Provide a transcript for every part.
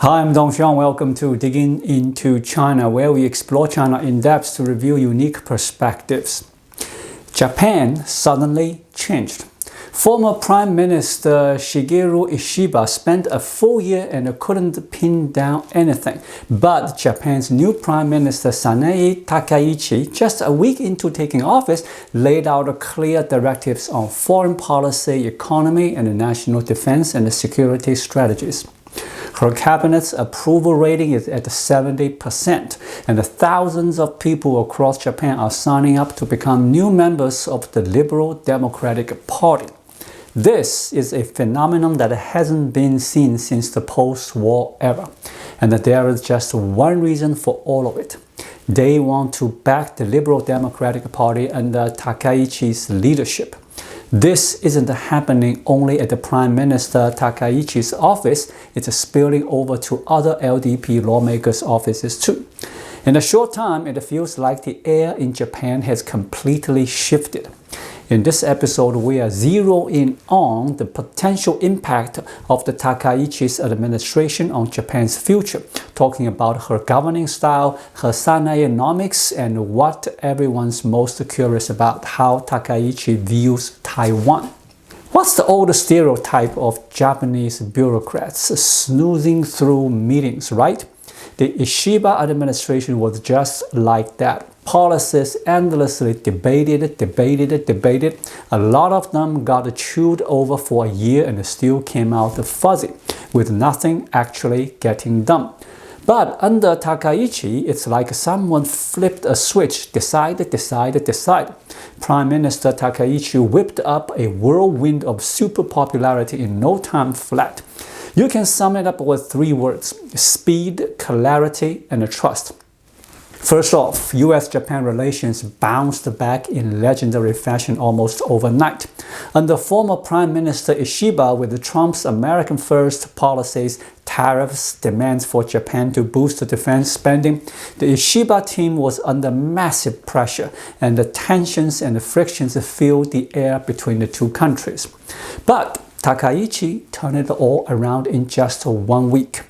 Hi, I'm Dongxiang. Welcome to Digging into China, where we explore China in depth to reveal unique perspectives. Japan suddenly changed. Former Prime Minister Shigeru Ishiba spent a full year and couldn't pin down anything. But Japan's new Prime Minister Sanae Takaichi, just a week into taking office, laid out clear directives on foreign policy, economy, and national defense and security strategies. Her cabinet's approval rating is at 70%, and thousands of people across Japan are signing up to become new members of the Liberal Democratic Party. This is a phenomenon that hasn't been seen since the post-war era, and there is just one reason for all of it. They want to back the Liberal Democratic Party under Takaichi's leadership. This isn't happening only at the Prime Minister Takaichi's office, it's spilling over to other LDP lawmakers' offices too. In a short time, it feels like the air in Japan has completely shifted. In this episode, we are zeroing on the potential impact of the Takaichi's administration on Japan's future, talking about her governing style, her Sanae-nomics, and what everyone's most curious about, how Takaichi views Taiwan. What's the old stereotype of Japanese bureaucrats? Snoozing through meetings, right? The Ishiba administration was just like that. Policies endlessly debated. A lot of them got chewed over for a year and still came out fuzzy, with nothing actually getting done. But under Takaichi, it's like someone flipped a switch, decide. Prime Minister Takaichi whipped up a whirlwind of super popularity in no time flat. You can sum it up with three words: speed, clarity, and trust. First off, US-Japan relations bounced back in legendary fashion almost overnight. Under former Prime Minister Ishiba, with Trump's American First policies, tariffs, demands for Japan to boost defense spending, the Ishiba team was under massive pressure, and the tensions and the frictions filled the air between the two countries. But Takaichi turned it all around in just 1 week.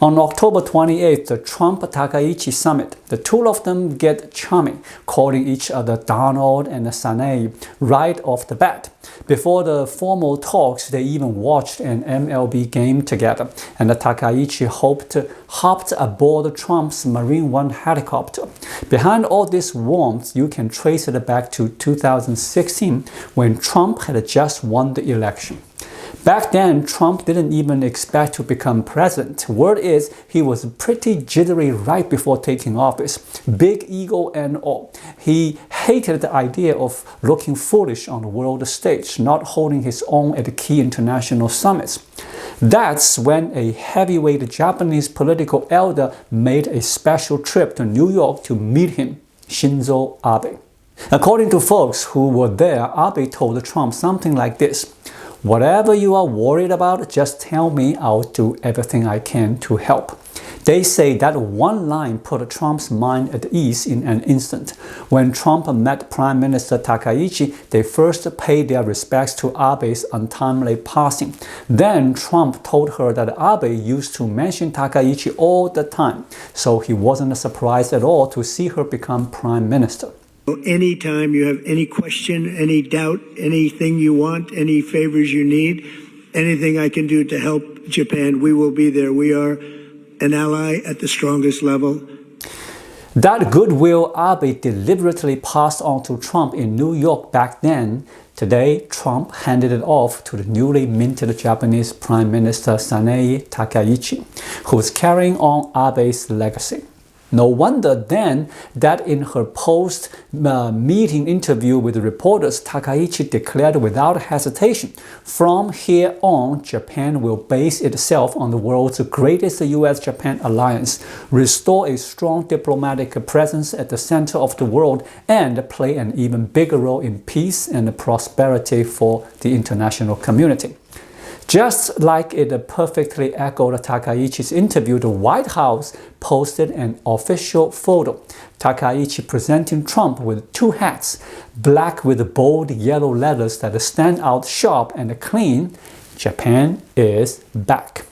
On October 28th, the Trump-Takaichi summit, the two of them get charming, calling each other Donald and Sanae right off the bat. Before the formal talks, they even watched an MLB game together, and Takaichi hopped aboard Trump's Marine One helicopter. Behind all this warmth, you can trace it back to 2016, when Trump had just won the election. Back then, Trump didn't even expect to become president. Word is, he was pretty jittery right before taking office. Big ego and all. He hated the idea of looking foolish on the world stage, not holding his own at key international summits. That's when a heavyweight Japanese political elder made a special trip to New York to meet him, Shinzo Abe. According to folks who were there, Abe told Trump something like this: "Whatever you are worried about, just tell me, I'll do everything I can to help." They say that one line put Trump's mind at ease in an instant. When Trump met Prime Minister Takaichi, they first paid their respects to Abe's untimely passing. Then Trump told her that Abe used to mention Takaichi all the time, so he wasn't surprised at all to see her become Prime Minister. Anytime you have any question, any doubt, anything you want, any favors you need, anything I can do to help Japan, we will be there. We are an ally at the strongest level. That goodwill Abe deliberately passed on to Trump in New York back then. Today, Trump handed it off to the newly minted Japanese Prime Minister Sanae Takaichi, who's carrying on Abe's legacy. No wonder then that in her post-meeting interview with reporters, Takaichi declared without hesitation, "From here on, Japan will base itself on the world's greatest US-Japan alliance, restore a strong diplomatic presence at the center of the world, and play an even bigger role in peace and prosperity for the international community." Just like it perfectly echoed Takaichi's interview, the White House posted an official photo. Takaichi presenting Trump with two hats, black with bold yellow letters that stand out sharp and clean. Japan is back.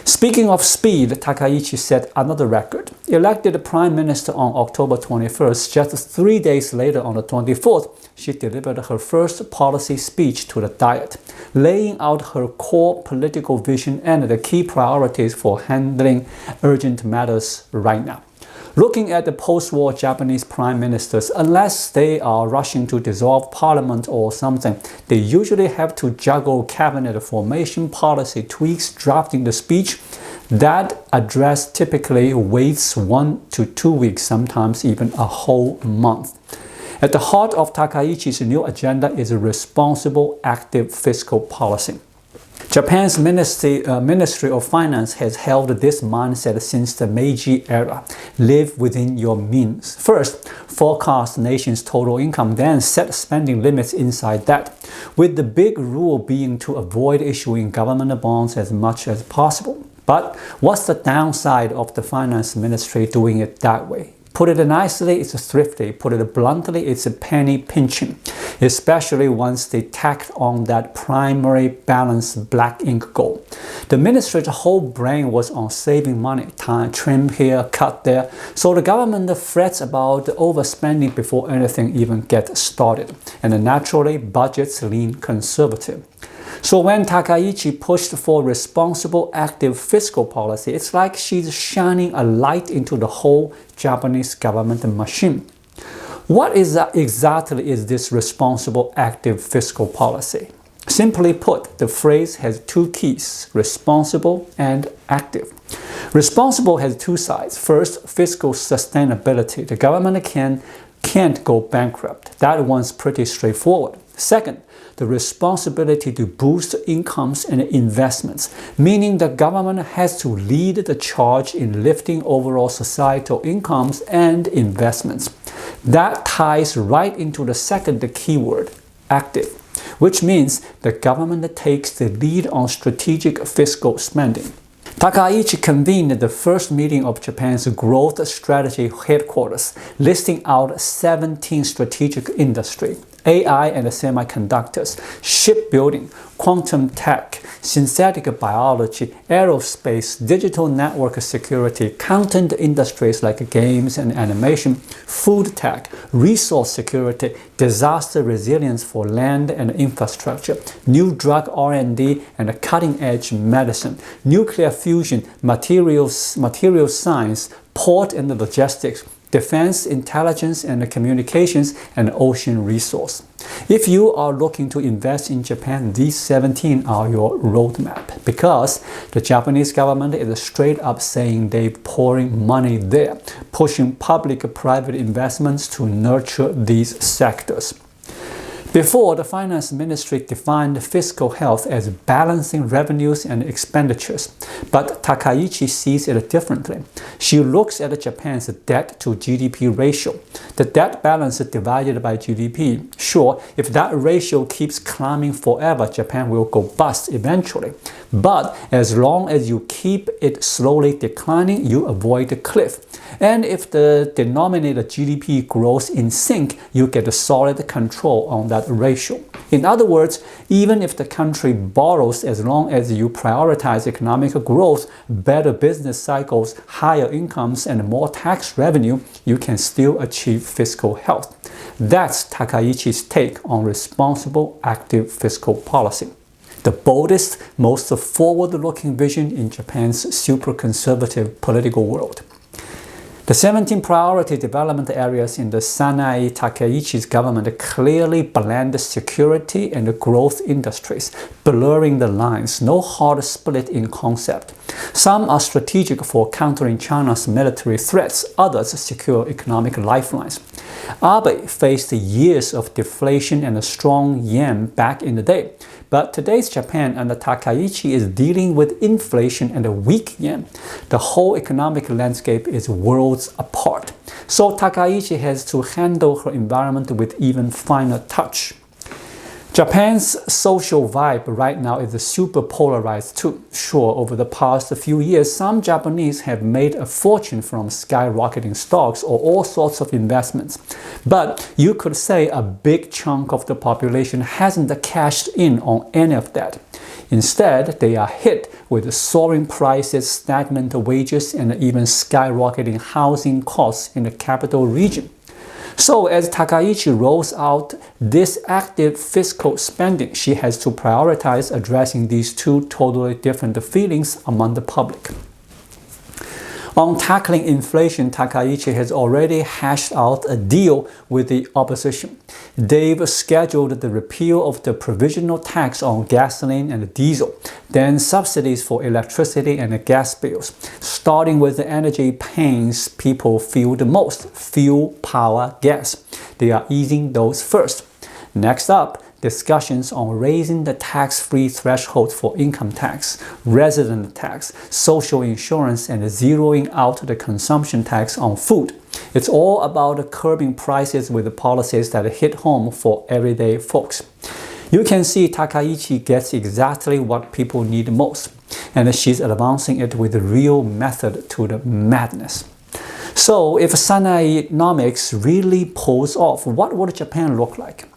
Speaking of speed, Takaichi set another record. Elected Prime Minister on October 21st, just 3 days later on the 24th, she delivered her first policy speech to the Diet, laying out her core political vision and the key priorities for handling urgent matters right now. Looking at the post-war Japanese prime ministers, unless they are rushing to dissolve parliament or something, they usually have to juggle cabinet formation, policy tweaks, drafting the speech. That address typically waits 1 to 2 weeks, sometimes even a whole month. At the heart of Takaichi's new agenda is a responsible, active fiscal policy. Japan's Ministry of Finance has held this mindset since the Meiji era. Live within your means. First, forecast the nation's total income, then set spending limits inside that, with the big rule being to avoid issuing government bonds as much as possible. But what's the downside of the finance ministry doing it that way? Put it nicely, it's thrifty. Put it bluntly, it's a penny pinching, especially once they tacked on that primary balance black ink goal. The ministry's whole brain was on saving money, trim here, cut there, so the government frets about overspending before anything even gets started, and naturally budgets lean conservative. So when Takaichi pushed for responsible, active fiscal policy, it's like she's shining a light into the whole Japanese government machine. What exactly is this responsible, active fiscal policy? Simply put, the phrase has two keys: responsible and active. Responsible has two sides. First, fiscal sustainability. The government can't go bankrupt. That one's pretty straightforward. Second, the responsibility to boost incomes and investments, meaning the government has to lead the charge in lifting overall societal incomes and investments. That ties right into the second keyword, active, which means the government takes the lead on strategic fiscal spending. Takaichi convened the first meeting of Japan's growth strategy headquarters, listing out 17 strategic industries: AI and semiconductors, shipbuilding, quantum tech, synthetic biology, aerospace, digital network security, content industries like games and animation, food tech, resource security, disaster resilience for land and infrastructure, new drug R&D and cutting-edge medicine, nuclear fusion, materials science, port and logistics, defense, intelligence and communications, and ocean resource. If you are looking to invest in Japan, these 17 are your roadmap, because the Japanese government is straight up saying they're pouring money there, pushing public-private investments to nurture these sectors. Before, the finance ministry defined fiscal health as balancing revenues and expenditures, but Takaichi sees it differently. She looks at Japan's debt to GDP ratio. The debt balance divided by GDP. Sure, if that ratio keeps climbing forever, Japan will go bust eventually. But as long as you keep it slowly declining, you avoid the cliff. And if the denominator GDP grows in sync, you get a solid control on that ratio. In other words, even if the country borrows, as long as you prioritize economic growth, better business cycles, higher incomes, and more tax revenue, you can still achieve fiscal health. That's Takaichi's take on responsible, active fiscal policy. The boldest, most forward-looking vision in Japan's super-conservative political world. The 17 priority development areas in the Sanae Takaichi's government clearly blend security and growth industries, blurring the lines, no hard split in concept. Some are strategic for countering China's military threats, others secure economic lifelines. Abe faced years of deflation and a strong yen back in the day. But today's Japan under Takaichi is dealing with inflation and a weak yen. The whole economic landscape is worlds apart. So Takaichi has to handle her environment with even finer touch. Japan's social vibe right now is super polarized too. Sure, over the past few years, some Japanese have made a fortune from skyrocketing stocks or all sorts of investments. But you could say a big chunk of the population hasn't cashed in on any of that. Instead, they are hit with soaring prices, stagnant wages, and even skyrocketing housing costs in the capital region. So as Takaichi rolls out this active fiscal spending, she has to prioritize addressing these two totally different feelings among the public. On tackling inflation, Takaichi has already hashed out a deal with the opposition. They've scheduled the repeal of the provisional tax on gasoline and diesel, then subsidies for electricity and gas bills, starting with the energy pains people feel the most: fuel, power, gas. They are easing those first. Next up, discussions on raising the tax-free threshold for income tax, resident tax, social insurance, and zeroing out the consumption tax on food. It's all about curbing prices with the policies that hit home for everyday folks. You can see Takaichi gets exactly what people need most, and she's advancing it with a real method to the madness. So if Sanae-nomics really pulls off, what would Japan look like?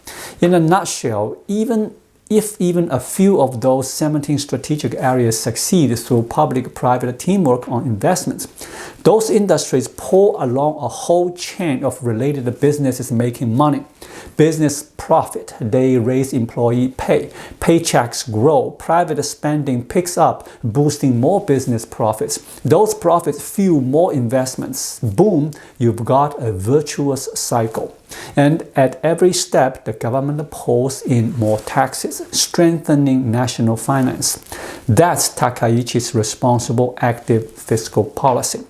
In a nutshell, if even a few of those 17 strategic areas succeed through public-private teamwork on investments, those industries pull along a whole chain of related businesses making money. Business profit, they raise employee pay, paychecks grow, private spending picks up, boosting more business profits. Those profits fuel more investments. Boom, you've got a virtuous cycle. And at every step, the government pulls in more taxes, strengthening national finance. That's Takaichi's responsible active fiscal policy.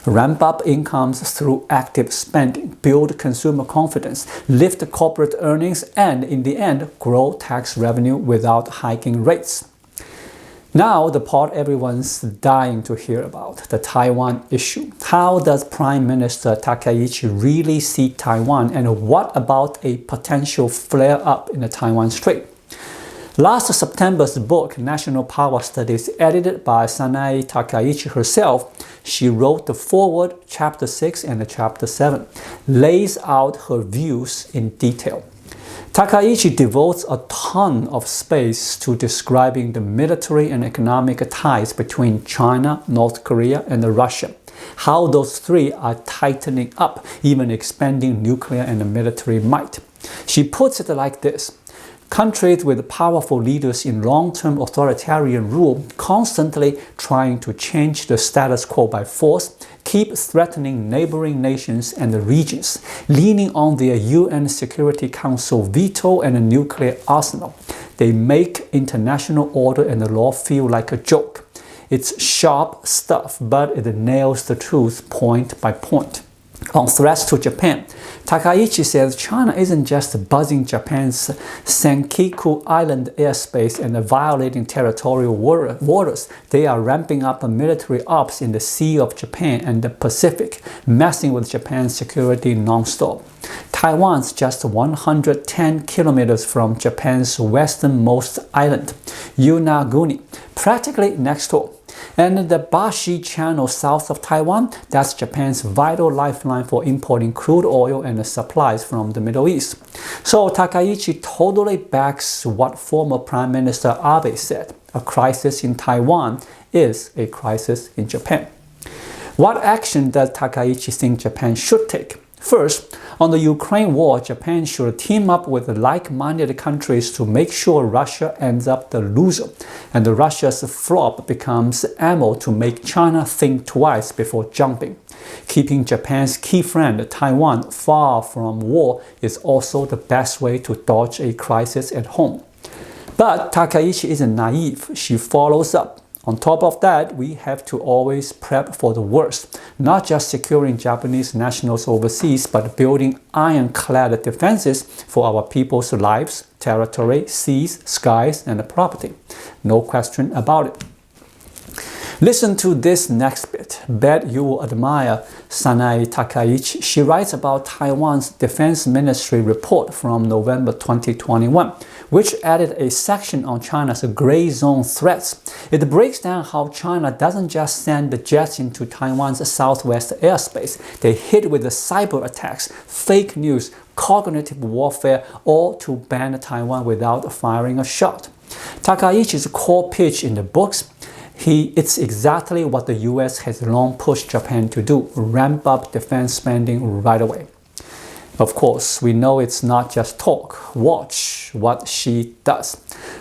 Ramp up incomes through active spending, build consumer confidence, lift corporate earnings, and in the end, grow tax revenue without hiking rates. Now, the part everyone's dying to hear about, the Taiwan issue. How does Prime Minister Takaichi really see Taiwan, and what about a potential flare-up in the Taiwan Strait? Last September's book, National Power Studies, edited by Sanae Takaichi herself, she wrote the foreword, Chapter 6 and Chapter 7, lays out her views in detail. Takaichi devotes a ton of space to describing the military and economic ties between China, North Korea, and Russia, how those three are tightening up, even expanding nuclear and military might. She puts it like this: countries with powerful leaders in long-term authoritarian rule, constantly trying to change the status quo by force, keep threatening neighboring nations and regions, leaning on their UN Security Council veto and a nuclear arsenal. They make international order and the law feel like a joke. It's sharp stuff, but it nails the truth point by point. On threats to Japan, Takaichi says China isn't just buzzing Japan's Senkaku Island airspace and violating territorial waters. They are ramping up military ops in the Sea of Japan and the Pacific, messing with Japan's security non-stop. Taiwan's just 110 kilometers from Japan's westernmost island, Yonaguni, practically next door. And the Bashi Channel south of Taiwan, that's Japan's vital lifeline for importing crude oil and supplies from the Middle East. So Takaichi totally backs what former Prime Minister Abe said: a crisis in Taiwan is a crisis in Japan. What action does Takaichi think Japan should take? First, on the Ukraine war, Japan should team up with like-minded countries to make sure Russia ends up the loser, and Russia's flop becomes ammo to make China think twice before jumping. Keeping Japan's key friend, Taiwan, far from war is also the best way to dodge a crisis at home. But Takaichi isn't naive. She follows up. On top of that, we have to always prep for the worst, not just securing Japanese nationals overseas, but building ironclad defenses for our people's lives, territory, seas, skies, and property. No question about it. Listen to this next bit. Bet you will admire Sanae Takaichi. She writes about Taiwan's Defense Ministry report from November 2021, which added a section on China's gray zone threats. It breaks down how China doesn't just send the jets into Taiwan's southwest airspace. They hit with the cyber attacks, fake news, cognitive warfare, all to ban Taiwan without firing a shot. Takaichi's core pitch in the books, it's exactly what the US has long pushed Japan to do, ramp up defense spending right away. Of course, we know it's not just talk. Watch what she does.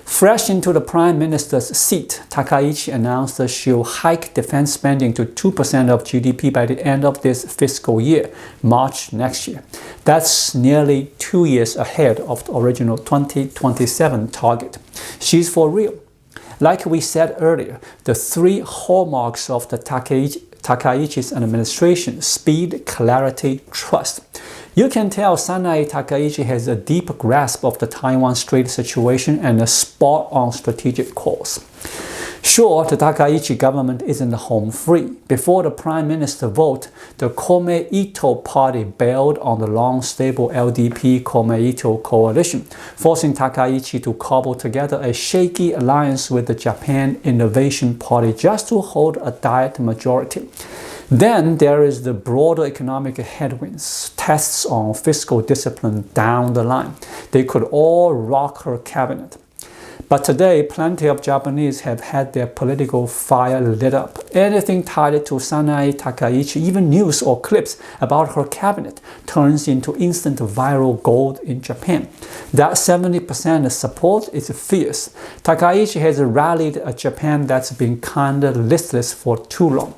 Fresh into the Prime Minister's seat, Takaichi announced that she'll hike defense spending to 2% of GDP by the end of this fiscal year, March next year. That's nearly 2 years ahead of the original 2027 target. She's for real. Like we said earlier, the three hallmarks of the Takaichi's administration: speed, clarity, trust. You can tell Sanae Takaichi has a deep grasp of the Taiwan Strait situation and a spot-on strategic course. Sure, the Takaichi government isn't home free. Before the Prime Minister vote, the Komeito party bailed on the long stable LDP-Komeito coalition, forcing Takaichi to cobble together a shaky alliance with the Japan Innovation Party just to hold a diet majority. Then there is the broader economic headwinds, tests on fiscal discipline down the line. They could all rock her cabinet. But today, plenty of Japanese have had their political fire lit up. Anything tied to Sanae Takaichi, even news or clips about her cabinet, turns into instant viral gold in Japan. That 70% support is fierce. Takaichi has rallied a Japan that's been kinda listless for too long.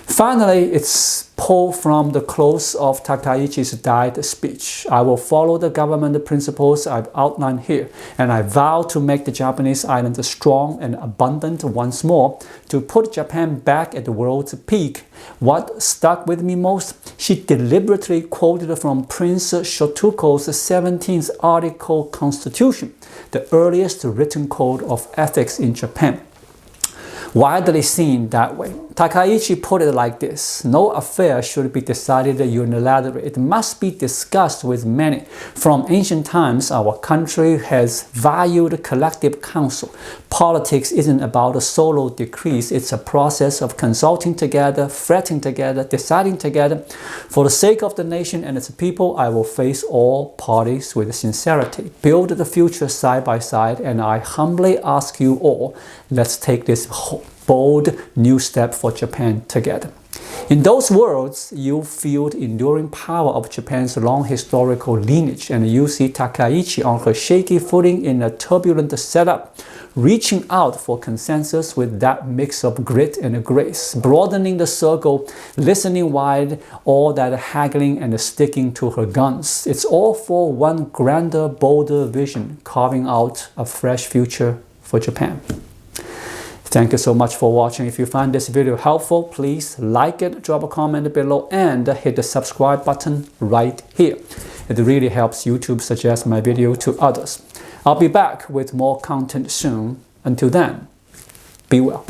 Finally, it's pulled from the close of Takaichi's Diet speech. I will follow the government principles I've outlined here, and I vow to make the Japanese islands strong and abundant once more, to put Japan back at the world's peak. What stuck with me most? She deliberately quoted from Prince Shotoko's 17th article constitution, the earliest written code of ethics in Japan. Widely seen that way. Takaichi put it like this: no affair should be decided unilaterally. It must be discussed with many. From ancient times, our country has valued collective counsel. Politics isn't about a solo decrees. It's a process of consulting together, fretting together, deciding together. For the sake of the nation and its people, I will face all parties with sincerity, build the future side by side, and I humbly ask you all, let's take this bold new step for Japan together. In those words, you feel the enduring power of Japan's long historical lineage, and you see Takaichi on her shaky footing in a turbulent setup, reaching out for consensus with that mix of grit and grace, broadening the circle, listening wide, all that haggling and sticking to her guns. It's all for one grander, bolder vision, carving out a fresh future for Japan. Thank you so much for watching. If you find this video helpful, please like it, drop a comment below, and hit the subscribe button right here. It really helps YouTube suggest my video to others. I'll be back with more content soon. Until then, be well.